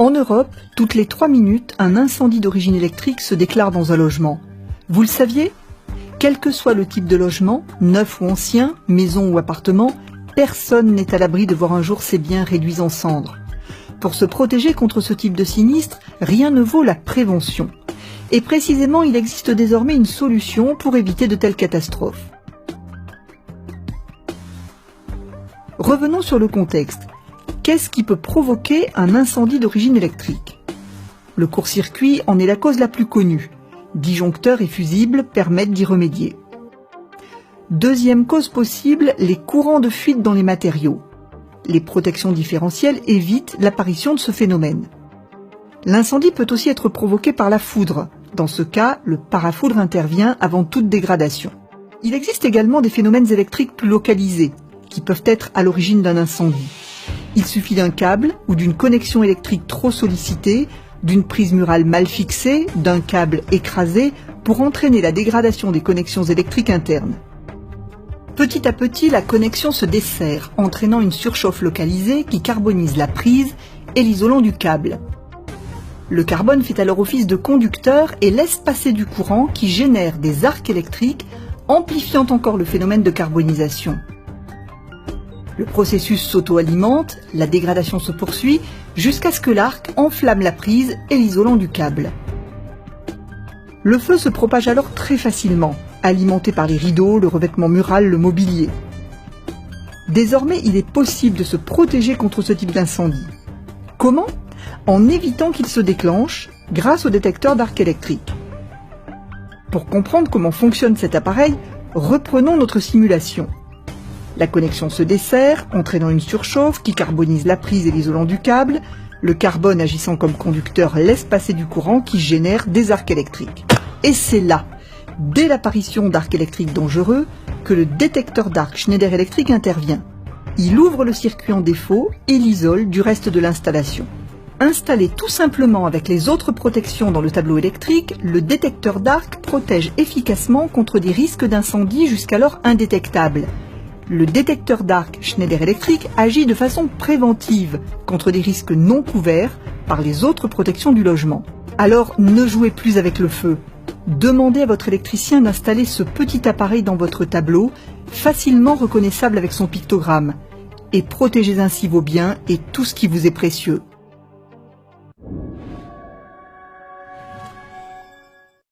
En Europe, toutes les 3 minutes, un incendie d'origine électrique se déclare dans un logement. Vous le saviez ? Quel que soit le type de logement, neuf ou ancien, maison ou appartement, personne n'est à l'abri de voir un jour ses biens réduits en cendres. Pour se protéger contre ce type de sinistre, rien ne vaut la prévention. Et précisément, il existe désormais une solution pour éviter de telles catastrophes. Revenons sur le contexte. Qu'est-ce qui peut provoquer un incendie d'origine électrique ? Le court-circuit en est la cause la plus connue. Disjoncteurs et fusibles permettent d'y remédier. Deuxième cause possible, les courants de fuite dans les matériaux. Les protections différentielles évitent l'apparition de ce phénomène. L'incendie peut aussi être provoqué par la foudre. Dans ce cas, le parafoudre intervient avant toute dégradation. Il existe également des phénomènes électriques plus localisés, qui peuvent être à l'origine d'un incendie. Il suffit d'un câble ou d'une connexion électrique trop sollicitée, d'une prise murale mal fixée, d'un câble écrasé, pour entraîner la dégradation des connexions électriques internes. Petit à petit, la connexion se desserre, entraînant une surchauffe localisée qui carbonise la prise et l'isolant du câble. Le carbone fait alors office de conducteur et laisse passer du courant qui génère des arcs électriques, amplifiant encore le phénomène de carbonisation. Le processus s'auto-alimente, la dégradation se poursuit, jusqu'à ce que l'arc enflamme la prise et l'isolant du câble. Le feu se propage alors très facilement, alimenté par les rideaux, le revêtement mural, le mobilier. Désormais, il est possible de se protéger contre ce type d'incendie. Comment ? En évitant qu'il se déclenche grâce au détecteur d'arc électrique. Pour comprendre comment fonctionne cet appareil, reprenons notre simulation. La connexion se desserre, entraînant une surchauffe qui carbonise la prise et l'isolant du câble. Le carbone agissant comme conducteur laisse passer du courant qui génère des arcs électriques. Et c'est là, dès l'apparition d'arcs électriques dangereux, que le détecteur d'arc Schneider Electric intervient. Il ouvre le circuit en défaut et l'isole du reste de l'installation. Installé tout simplement avec les autres protections dans le tableau électrique, le détecteur d'arc protège efficacement contre des risques d'incendie jusqu'alors indétectables. Le détecteur d'arc Schneider Electric agit de façon préventive contre des risques non couverts par les autres protections du logement. Alors ne jouez plus avec le feu. Demandez à votre électricien d'installer ce petit appareil dans votre tableau, facilement reconnaissable avec son pictogramme. Et protégez ainsi vos biens et tout ce qui vous est précieux.